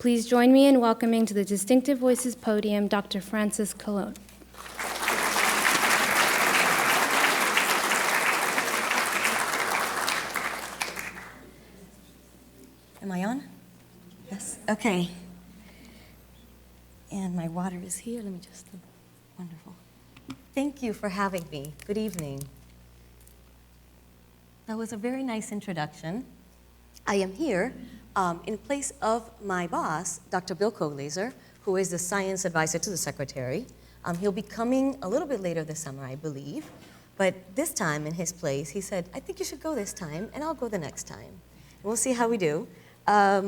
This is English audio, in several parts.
please join me in welcoming to the Distinctive Voices podium Dr. Francis Colon. Am I on? Yes, okay. And my water is here. Let me just, wonderful. Thank you for having me. Good evening. That was a very nice introduction. I am here in place of my boss, Dr. Bill Koglaser, who is the science advisor to the secretary. He'll be coming a little bit later this summer, I believe. But this time, in his place, he said, I think you should go this time, and I'll go the next time. We'll see how we do. I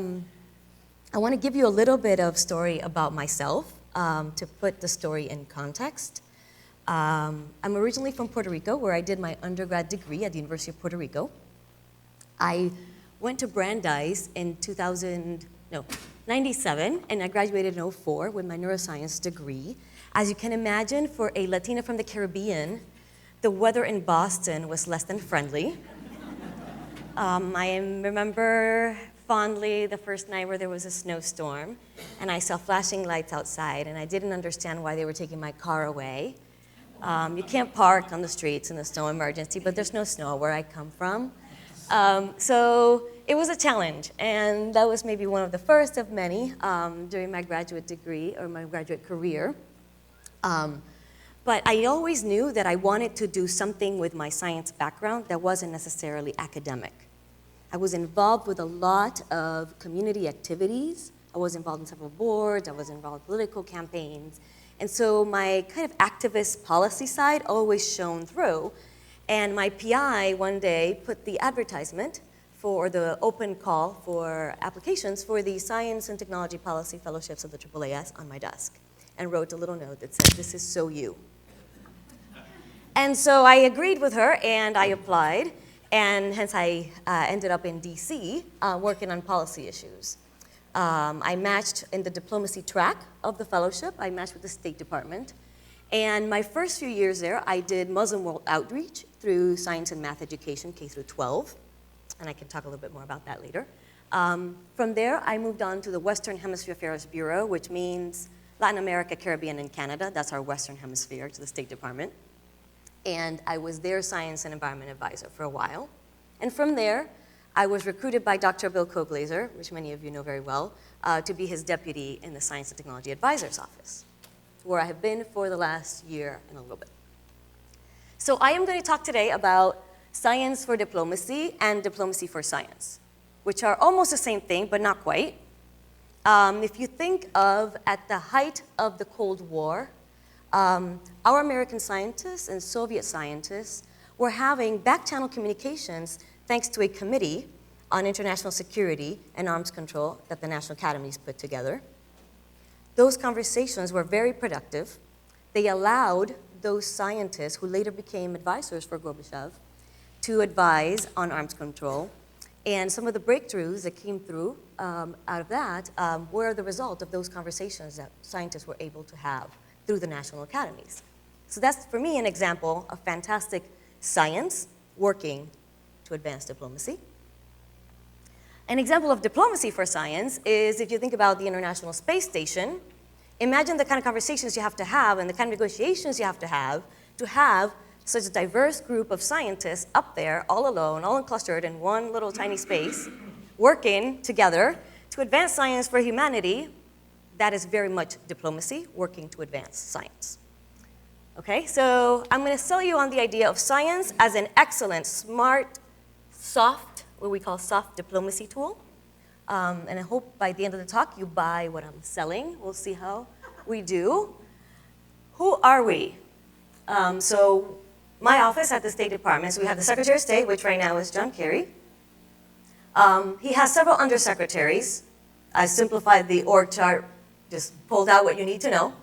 want to give you a little bit of story about myself to put the story in context. I'm originally from Puerto Rico, where I did my undergrad degree at the University of Puerto Rico. I went to Brandeis in 97, and I graduated in 04 with my neuroscience degree. As you can imagine, for a Latina from the Caribbean, the weather in Boston was less than friendly. I remember fondly the first night where there was a snowstorm, and I saw flashing lights outside, and I didn't understand why they were taking my car away. You can't park on the streets in a snow emergency, but there's no snow where I come from. So it was a challenge, and that was maybe one of the first of many during my graduate degree or my graduate career. But I always knew that I wanted to do something with my science background that wasn't necessarily academic. I was involved with a lot of community activities. I was involved in several boards. I was involved in political campaigns. And so my kind of activist policy side always shone through. And my PI one day put the advertisement for the open call for applications for the Science and Technology Policy Fellowships of the AAAS on my desk and wrote a little note that said, "This is so you." And so I agreed with her and I applied. And hence I ended up in DC working on policy issues. I matched in the diplomacy track of the fellowship. I matched with the State Department. And my first few years there, I did Muslim world outreach through science and math education, K through 12. And I can talk a little bit more about that later. From there, I moved on to the Western Hemisphere Affairs Bureau, which means Latin America, Caribbean, and Canada. That's our Western Hemisphere to the State Department. And I was their science and environment advisor for a while. And from there, I was recruited by Dr. Bill Koglaser, which many of you know very well, to be his deputy in the Science and Technology Advisor's Office, where I have been for the last year and a little bit. So I am going to talk today about science for diplomacy and diplomacy for science, which are almost the same thing, but not quite. If you think of at the height of the Cold War, our American scientists and Soviet scientists were having back-channel communications thanks to a committee on international security and arms control that the National Academies put together. Those conversations were very productive. They allowed those scientists who later became advisors for Gorbachev to advise on arms control. And some of the breakthroughs that came through out of that were the result of those conversations that scientists were able to have through the national academies. So that's, for me, an example of fantastic science working to advance diplomacy. An example of diplomacy for science is if you think about the International Space Station, imagine the kind of conversations you have to have and the kind of negotiations you have to have such a diverse group of scientists up there, all alone, all clustered in one little tiny space, working together to advance science for humanity. That is very much diplomacy, working to advance science. Okay, so I'm going to sell you on the idea of science as an excellent, smart, soft, what we call soft diplomacy tool. And I hope by the end of the talk you buy what I'm selling. We'll see how we do. Who are we? So my office at the State Department, so we have the Secretary of State, which right now is John Kerry. He has several undersecretaries. I simplified the org chart, just pulled out what you need to know.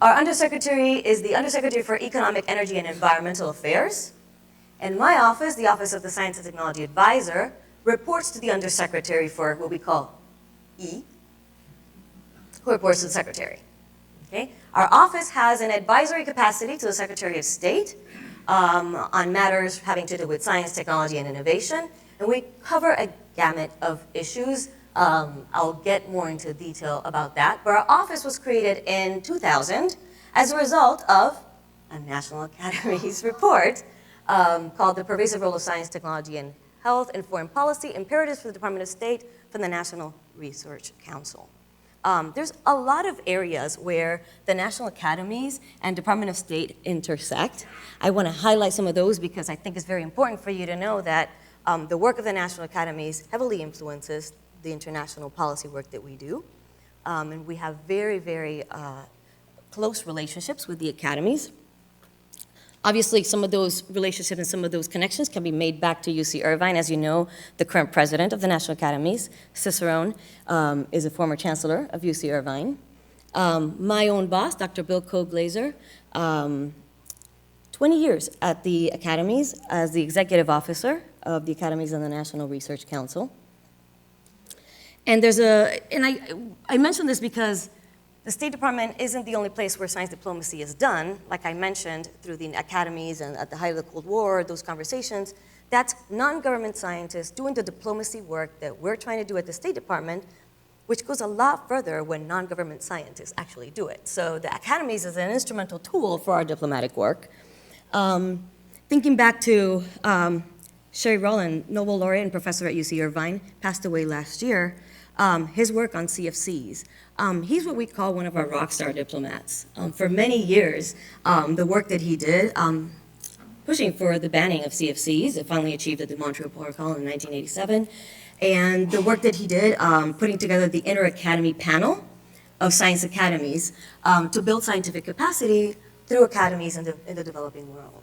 Our undersecretary is the Undersecretary for Economic, Energy, and Environmental Affairs. And my office, the Office of the Science and Technology Advisor, reports to the Undersecretary for what we call E, who reports to the Secretary. Okay? Our office has an advisory capacity to the Secretary of State on matters having to do with science, technology, and innovation. And we cover a gamut of issues I'll get more into detail about that. But our office was created in 2000 as a result of a National Academies report called The Pervasive Role of Science, Technology, and Health in Foreign Policy, Imperatives for the Department of State from the National Research Council. There's a lot of areas where the National Academies and Department of State intersect. I want to highlight some of those because I think it's very important for you to know that the work of the National Academies heavily influences the international policy work that we do. And we have very, very close relationships with the academies. Obviously, some of those relationships and some of those connections can be made back to UC Irvine. As you know, the current president of the National Academies, Cicerone, is a former chancellor of UC Irvine. My own boss, Dr. Bill Koh-Glazer, 20 years at the academies as the executive officer of the academies and the National Research Council. And I mention this because the State Department isn't the only place where science diplomacy is done. Like I mentioned, through the academies and at the height of the Cold War, those conversations, that's non-government scientists doing the diplomacy work that we're trying to do at the State Department, which goes a lot further when non-government scientists actually do it. So the academies is an instrumental tool for our diplomatic work. Thinking back to Sherry Rowland, Nobel laureate and professor at UC Irvine, passed away last year. His work on CFCs. He's what we call one of our rock star diplomats. For many years, the work that he did, pushing for the banning of CFCs, it finally achieved at the Montreal Protocol in 1987, and the work that he did putting together the inter-academy panel of science academies to build scientific capacity through academies in the developing world.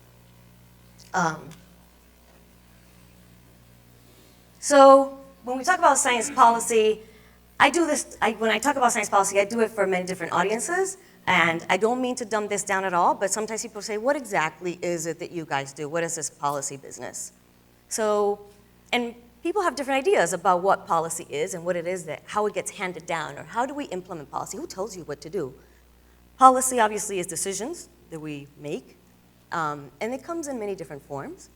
So when we talk about science policy, when I talk about science policy, I do it for many different audiences, and I don't mean to dumb this down at all, but sometimes people say, what exactly is it that you guys do? What is this policy business? So, and people have different ideas about what policy is and what it is how it gets handed down, or how do we implement policy? Who tells you what to do? Policy obviously is decisions that we make, and it comes in many different forms.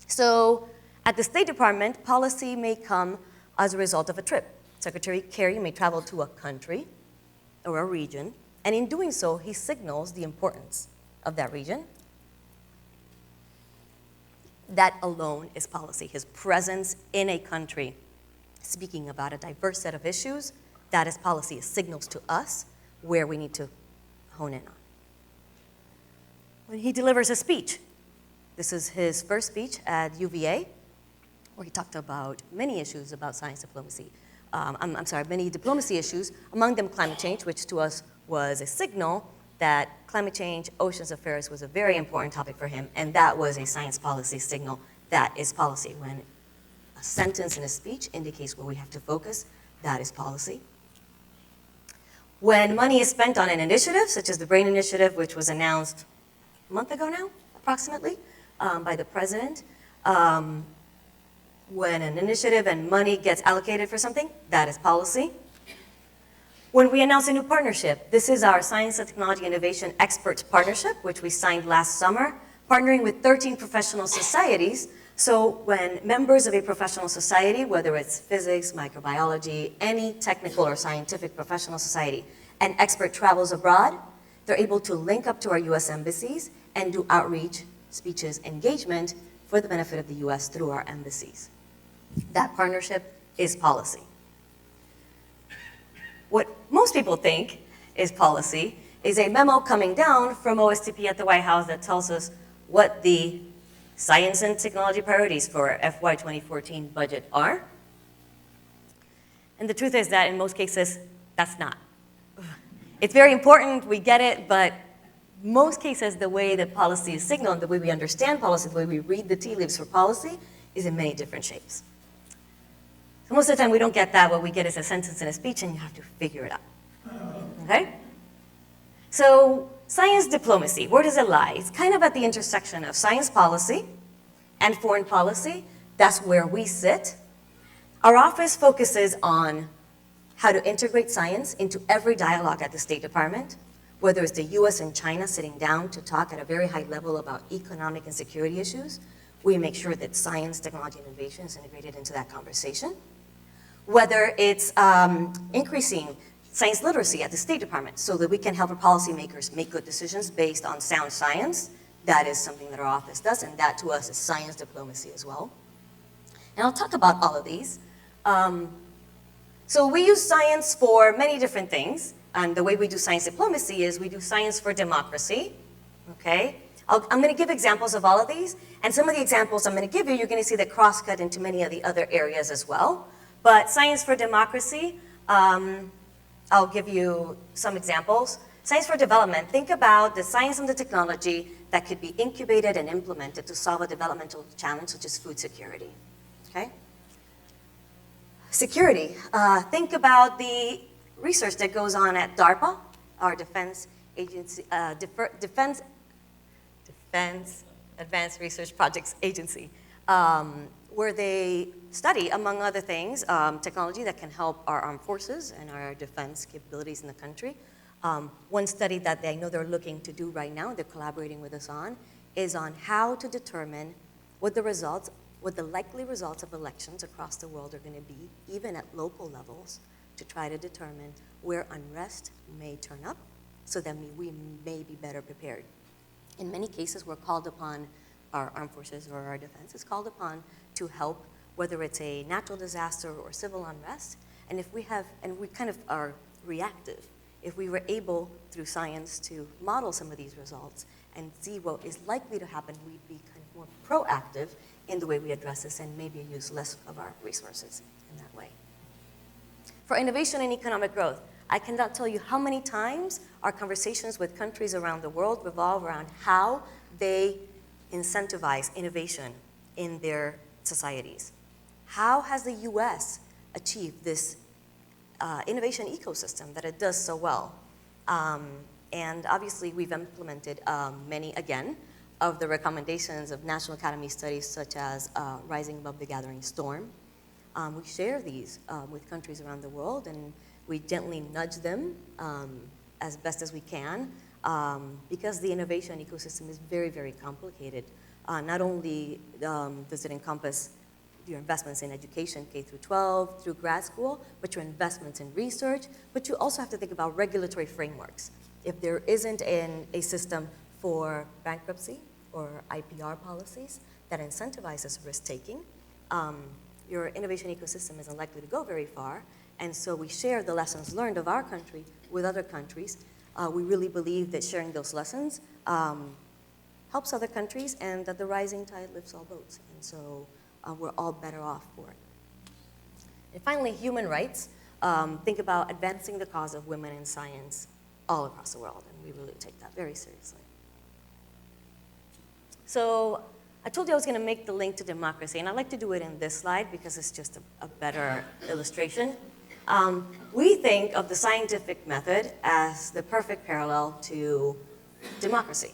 So at the State Department, policy may come as a result of a trip. Secretary Kerry may travel to a country or a region, and in doing so, he signals the importance of that region. That alone is policy. His presence in a country, speaking about a diverse set of issues, that is policy. It signals to us where we need to hone in on. When he delivers a speech, this is his first speech at UVA, where he talked about many issues about science diplomacy. Many diplomacy issues, among them climate change, which to us was a signal that climate change, oceans affairs was a very important topic for him, and that was a science policy signal. That is policy. When a sentence in a speech indicates where we have to focus, that is policy. When money is spent on an initiative, such as the BRAIN Initiative, which was announced a month ago now, approximately, by the president, when an initiative and money gets allocated for something, that is policy. When we announce a new partnership, this is our Science and Technology Innovation Experts Partnership, which we signed last summer, partnering with 13 professional societies. So when members of a professional society, whether it's physics, microbiology, any technical or scientific professional society, an expert travels abroad, they're able to link up to our US embassies and do outreach, speeches, engagement for the benefit of the US through our embassies. That partnership is policy. What most people think is policy is a memo coming down from OSTP at the White House that tells us what the science and technology priorities for FY 2014 budget are. And the truth is that in most cases, that's not. It's very important, we get it, but most cases the way that policy is signaled, the way we understand policy, the way we read the tea leaves for policy is in many different shapes. So most of the time we don't get that. What we get is a sentence and a speech, and you have to figure it out. Okay? So science diplomacy, where does it lie? It's kind of at the intersection of science policy and foreign policy. That's where we sit. Our office focuses on how to integrate science into every dialogue at the State Department, whether it's the US and China sitting down to talk at a very high level about economic and security issues. We make sure that science, technology, and innovation is integrated into that conversation. whether it's increasing science literacy at the State Department so that we can help our policymakers make good decisions based on sound science. That is something that our office does, and that to us is science diplomacy as well. And I'll talk about all of these. So we use science for many different things, and the way we do science diplomacy is we do science for democracy, okay? I'm gonna give examples of all of these, and some of the examples I'm gonna give you, you're gonna see that cross-cut into many of the other areas as well. But science for democracy, I'll give you some examples. Science for development, think about the science and the technology that could be incubated and implemented to solve a developmental challenge such as food security, okay? Security, think about the research that goes on at DARPA, our Defense Agency, Defense Advanced Research Projects Agency, where they study, among other things, technology that can help our armed forces and our defense capabilities in the country. One study that I know they're looking to do right now, they're collaborating with us on, is on how to determine what the likely results of elections across the world are going to be, even at local levels, to try to determine where unrest may turn up so that we may be better prepared. In many cases, we're called upon, our armed forces or our defense is called upon to help, whether it's a natural disaster or civil unrest, and if we have, and we kind of are reactive, if we were able, through science, to model some of these results and see what is likely to happen, we'd be kind of more proactive in the way we address this and maybe use less of our resources in that way. For innovation and economic growth, I cannot tell you how many times our conversations with countries around the world revolve around how they incentivize innovation in their societies. How has the US achieved this innovation ecosystem that it does so well? And obviously we've implemented many, again, of the recommendations of National Academy studies such as Rising Above the Gathering Storm. We share these with countries around the world, and we gently nudge them as best as we can because the innovation ecosystem is very, very complicated. Not only does it encompass your investments in education, K through 12, through grad school, but your investments in research, but you also have to think about regulatory frameworks. If there isn't a system for bankruptcy or IPR policies that incentivizes risk-taking, your innovation ecosystem isn't likely to go very far. And so we share the lessons learned of our country with other countries. We really believe that sharing those lessons helps other countries and that the rising tide lifts all boats. And so we're all better off for it. And finally, human rights. Think about advancing the cause of women in science all across the world, and we really take that very seriously. So I told you I was going to make the link to democracy, and I like to do it in this slide because it's just a better illustration. We think of the scientific method as the perfect parallel to democracy.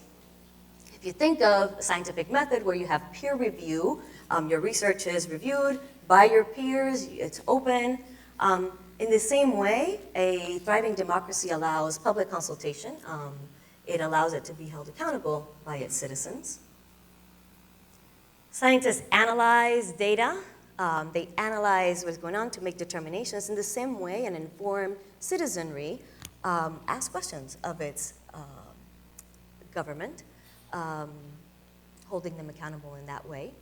If you think of a scientific method where you have peer review, your research is reviewed by your peers, it's open. In the same way, a thriving democracy allows public consultation. It allows it to be held accountable by its citizens. Scientists analyze data. They analyze what's going on to make determinations. In the same way, an informed citizenry asks questions of its government, holding them accountable in that way.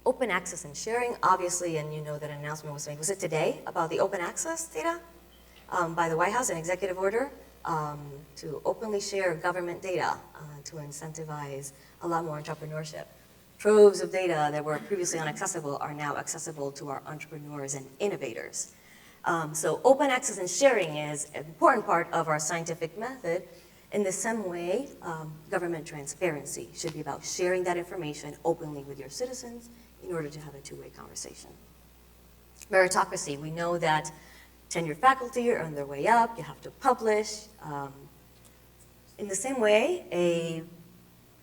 Open access and sharing, obviously, and you know that an announcement was made, was it today, about the open access data by the White House, an executive order to openly share government data to incentivize a lot more entrepreneurship. Troves of data that were previously inaccessible are now accessible to our entrepreneurs and innovators. So open access and sharing is an important part of our scientific method. In the same way, government transparency should be about sharing that information openly with your citizens in order to have a two-way conversation. Meritocracy, we know that tenured faculty are on their way up, you have to publish. In the same way, a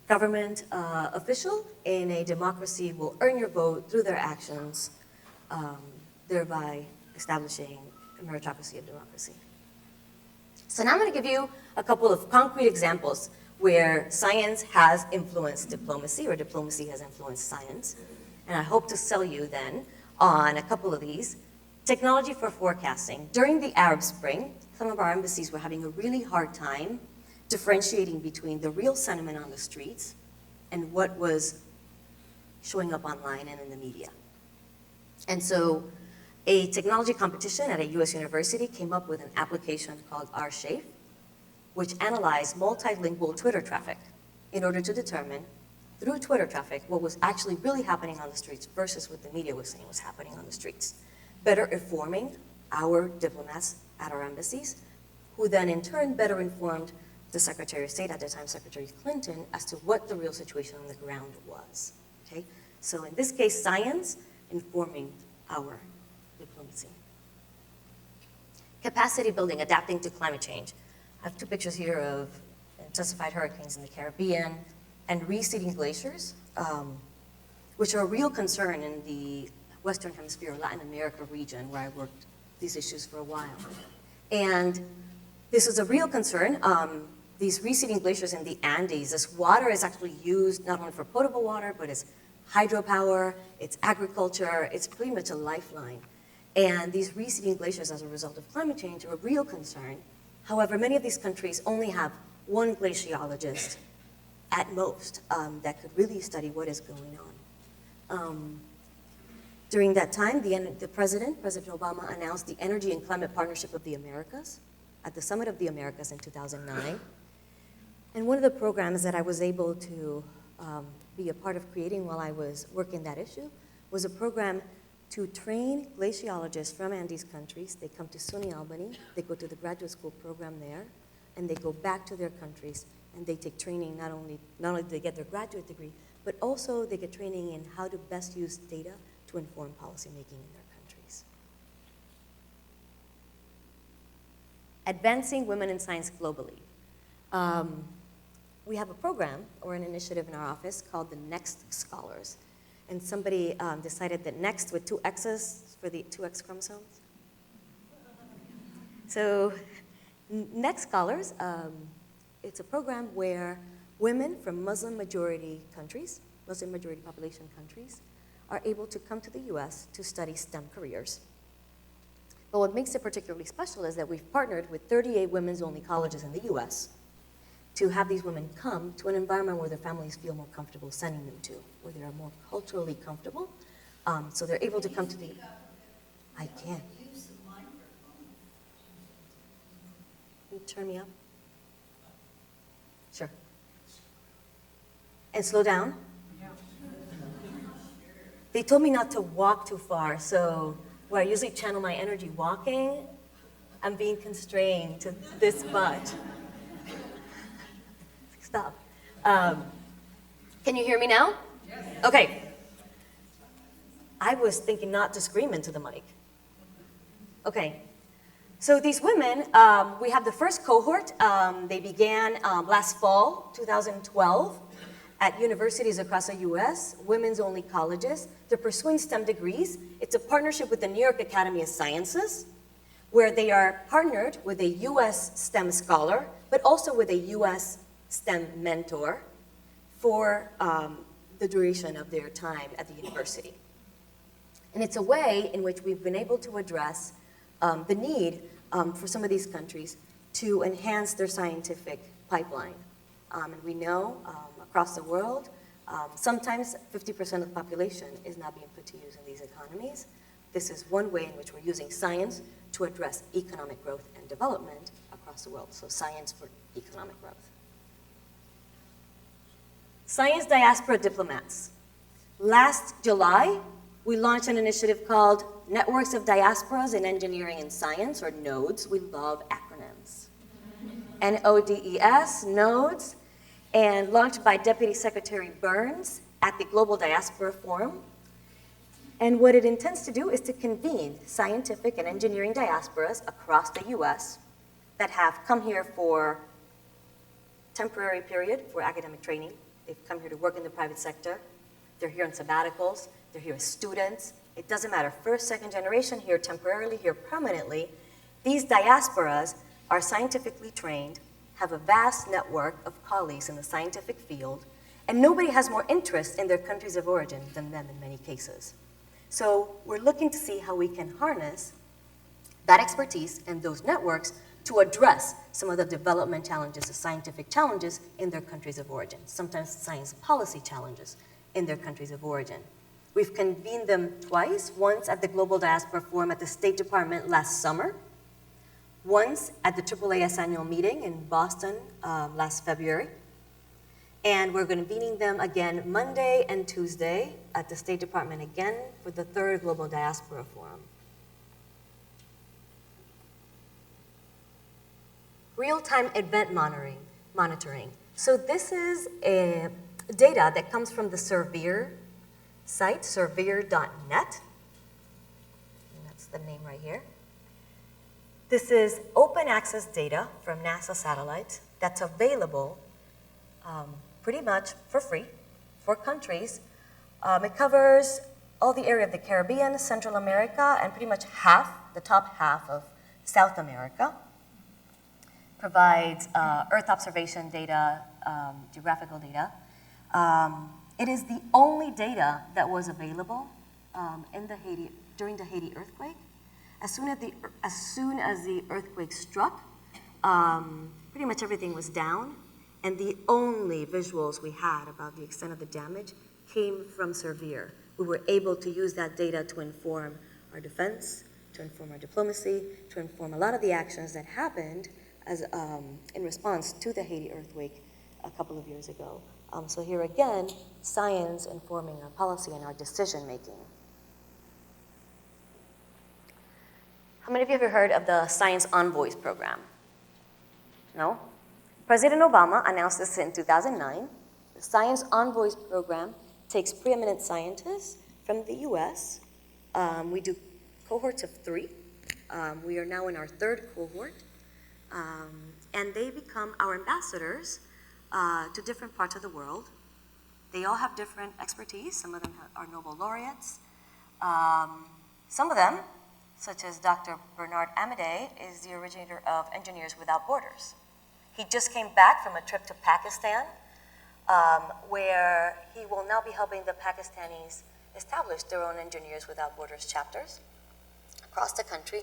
government official in a democracy will earn your vote through their actions, thereby establishing a meritocracy of democracy. So now I'm going to give you a couple of concrete examples where science has influenced diplomacy or diplomacy has influenced science. And I hope to sell you then on a couple of these. Technology for forecasting. During the Arab Spring, some of our embassies were having a really hard time differentiating between the real sentiment on the streets and what was showing up online and in the media. And so a technology competition at a US university came up with an application called R-Shape, which analyzed multilingual Twitter traffic in order to determine, through Twitter traffic, what was actually really happening on the streets versus what the media was saying was happening on the streets, better informing our diplomats at our embassies, who then in turn better informed the Secretary of State at the time, Secretary Clinton, as to what the real situation on the ground was, okay? So in this case, science informing our diplomacy. Capacity building, adapting to climate change. I have two pictures here of intensified hurricanes in the Caribbean and receding glaciers, which are a real concern in the Western Hemisphere, Latin America region, where I worked these issues for a while. And this is a real concern. These receding glaciers in the Andes, this water is actually used not only for potable water, but it's hydropower, it's agriculture, it's pretty much a lifeline. And these receding glaciers as a result of climate change are a real concern. However, many of these countries only have one glaciologist at most that could really study what is going on. During that time, President Obama announced the Energy and Climate Partnership of the Americas at the Summit of the Americas in 2009. And one of the programs that I was able to be a part of creating while I was working that issue was a program to train glaciologists from Andes countries. They come to SUNY Albany, they go to the graduate school program there, and they go back to their countries, and they take training, not only do they get their graduate degree, but also they get training in how to best use data to inform policymaking in their countries. Advancing women in science globally. We have a program or an initiative in our office called the Next Scholars. And somebody decided that next with two X's for the two X chromosomes. So Next Scholars, it's a program where women from Muslim majority countries, Muslim majority population countries, are able to come to the US to study STEM careers. But what makes it particularly special is that we've partnered with 38 women's only colleges in the US to have these women come to an environment where their families feel more comfortable sending them to, where they are more culturally comfortable. So they're able to come to the, I can. Can you turn me up? Sure. And slow down. They told me not to walk too far, so where I usually channel my energy walking, I'm being constrained to this much. Stop. Can you hear me now? Yes. Okay. I was thinking not to scream into the mic. Okay. So these women, we have the first cohort. They began last fall, 2012, at universities across the US, women's only colleges. They're pursuing STEM degrees. It's a partnership with the New York Academy of Sciences, where they are partnered with a US STEM scholar, but also with a US STEM mentor for the duration of their time at the university. And it's a way in which we've been able to address the need for some of these countries to enhance their scientific pipeline. And we know across the world, sometimes 50% of the population is not being put to use in these economies. This is one way in which we're using science to address economic growth and development across the world. So science for economic growth. Science diaspora diplomats. Last July, we launched an initiative called Networks of Diasporas in Engineering and Science, or NODES. We love acronyms. NODES, NODES, and launched by Deputy Secretary Burns at the Global Diaspora Forum. And what it intends to do is to convene scientific and engineering diasporas across the US that have come here for temporary period for academic training. They've come here to work in the private sector. They're here on sabbaticals. They're here as students. It doesn't matter, first, second generation, here temporarily, here permanently. These diasporas are scientifically trained, have a vast network of colleagues in the scientific field, and nobody has more interest in their countries of origin than them in many cases. So we're looking to see how we can harness that expertise and those networks to address some of the development challenges, the scientific challenges in their countries of origin, sometimes science policy challenges in their countries of origin. We've convened them twice, once at the Global Diaspora Forum at the State Department last summer, once at the AAAS annual meeting in Boston last February. And we're going to be meeting them again Monday and Tuesday at the State Department again for the third Global Diaspora Forum. Real-time event monitoring. So this is data that comes from the Surveyor site, surveyor.net. That's the name right here. This is open access data from NASA satellites that's available pretty much for free for countries. It covers all the area of the Caribbean, Central America, and pretty much the top half of South America. Provides Earth observation data, geographical data. It is the only data that was available during the Haiti earthquake. As soon as the earthquake struck, pretty much everything was down, and the only visuals we had about the extent of the damage came from Surveyor. We were able to use that data to inform our defense, to inform our diplomacy, to inform a lot of the actions that happened in response to the Haiti earthquake a couple of years ago. So here again, science informing our policy and our decision making. How many of you have heard of the Science Envoys program? No? President Obama announced this in 2009. The Science Envoys program takes preeminent scientists from the US. We do cohorts of 3. We are now in our 3rd cohort. And they become our ambassadors to different parts of the world. They all have different expertise. Some of them are Nobel laureates. Some of them, such as Dr. Bernard Amadei, is the originator of Engineers Without Borders. He just came back from a trip to Pakistan, where he will now be helping the Pakistanis establish their own Engineers Without Borders chapters across the country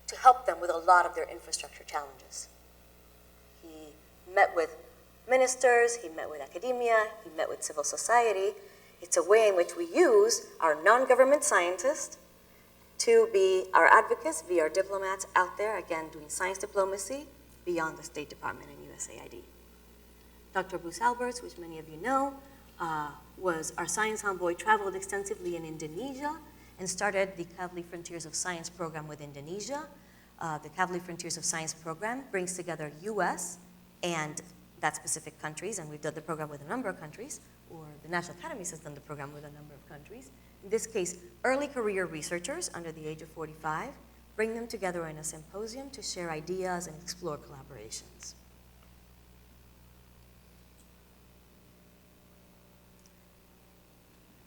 to help them with a lot of their infrastructure challenges. He met with ministers, he met with academia, he met with civil society. It's a way in which we use our non-government scientists to be our advocates, be our diplomats out there, again, doing science diplomacy beyond the State Department and USAID. Dr. Bruce Alberts, which many of you know, was our science envoy, traveled extensively in Indonesia and started the Kavli Frontiers of Science program with Indonesia. The Kavli Frontiers of Science program brings together US and that specific countries, and we've done the program with a number of countries, or the National Academies has done the program with a number of countries. In this case, early career researchers under the age of 45, bring them together in a symposium to share ideas and explore collaborations.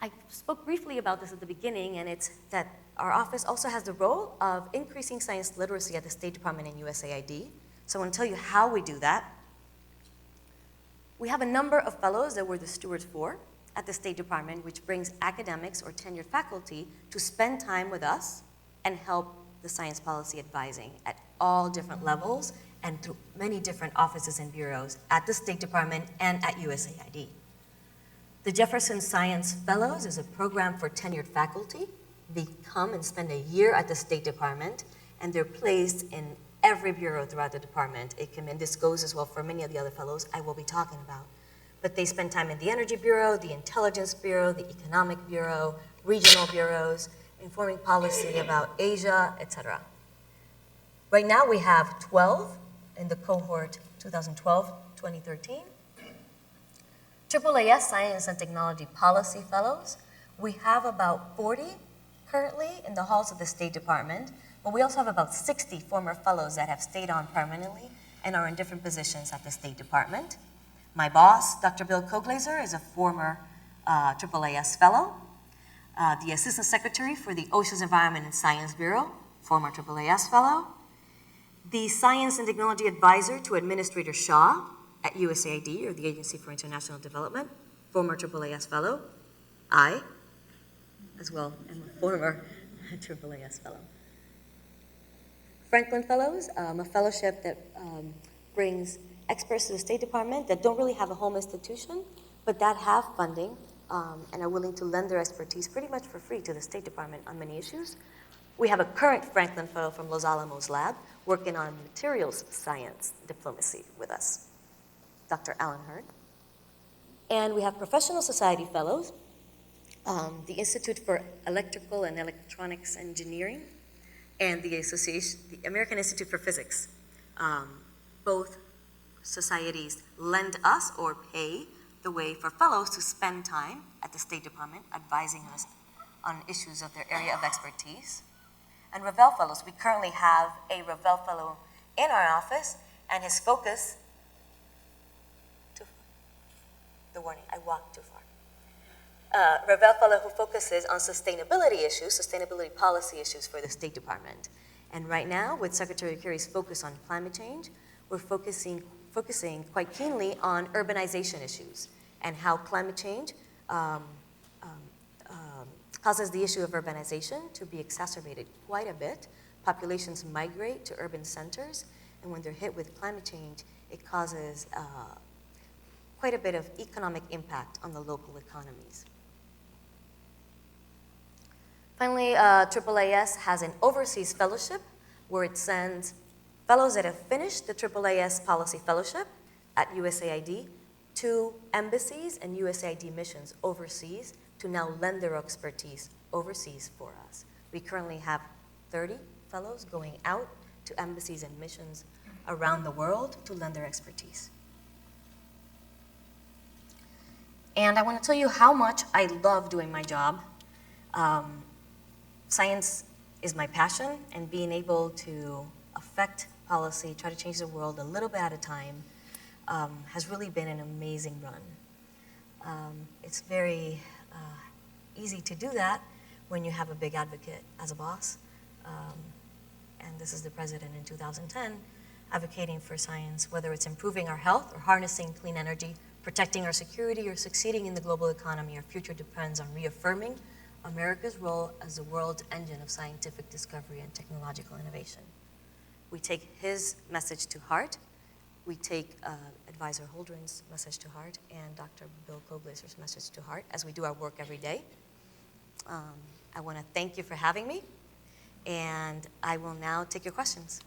I spoke briefly about this at the beginning, and it's that our office also has the role of increasing science literacy at the State Department and USAID. So I want to tell you how we do that. We have a number of fellows that we're the stewards for at the State Department, which brings academics or tenured faculty to spend time with us and help the science policy advising at all different levels and through many different offices and bureaus at the State Department and at USAID. The Jefferson Science Fellows is a program for tenured faculty. They come and spend a year at the State Department, and they're placed in every bureau throughout the department. And this goes as well for many of the other fellows I will be talking about. But they spend time in the Energy Bureau, the Intelligence Bureau, the Economic Bureau, regional bureaus, informing policy about Asia, etc. Right now we have 12 in the cohort 2012-2013. AAAS Science and Technology Policy Fellows. We have about 40 currently in the halls of the State Department, but we also have about 60 former fellows that have stayed on permanently and are in different positions at the State Department. My boss, Dr. Bill Koglaser, is a former AAAS fellow. The Assistant Secretary for the Oceans, Environment, and Science Bureau, former AAAS fellow. The Science and Technology Advisor to Administrator Shaw at USAID, or the Agency for International Development, former AAAS fellow. as well, and a former AAAS fellow. Franklin Fellows, a fellowship that brings experts to the State Department that don't really have a home institution, but that have funding and are willing to lend their expertise pretty much for free to the State Department on many issues. We have a current Franklin Fellow from Los Alamos Lab working on materials science diplomacy with us, Dr. Alan Hurd. And we have professional society fellows, the Institute for Electrical and Electronics Engineering, and the American Institute for Physics. Both societies lend us or pay the way for fellows to spend time at the State Department advising us on issues of their area of expertise. And Revell Fellows, we currently have a Revell Fellow in our office, and his focus, the warning, I walked too far. Revell Fellow who focuses on sustainability issues, sustainability policy issues for the State Department. And right now, with Secretary Kerry's focus on climate change, we're focusing quite keenly on urbanization issues and how climate change causes the issue of urbanization to be exacerbated quite a bit. Populations migrate to urban centers, and when they're hit with climate change, it causes quite a bit of economic impact on the local economies. Finally, AAAS has an overseas fellowship where it sends fellows that have finished the AAAS Policy Fellowship at USAID to embassies and USAID missions overseas to now lend their expertise overseas for us. We currently have 30 fellows going out to embassies and missions around the world to lend their expertise. And I want to tell you how much I love doing my job. Science is my passion, and being able to affect policy, try to change the world a little bit at a time, has really been an amazing run. It's very easy to do that when you have a big advocate as a boss. And this is the president in 2010 advocating for science, whether it's improving our health or harnessing clean energy, protecting our security, or succeeding in the global economy. Our future depends on reaffirming America's role as the world's engine of scientific discovery and technological innovation. We take his message to heart. We take Advisor Holdren's message to heart and Dr. Bill Koblaser's message to heart as we do our work every day. I want to thank you for having me, and I will now take your questions.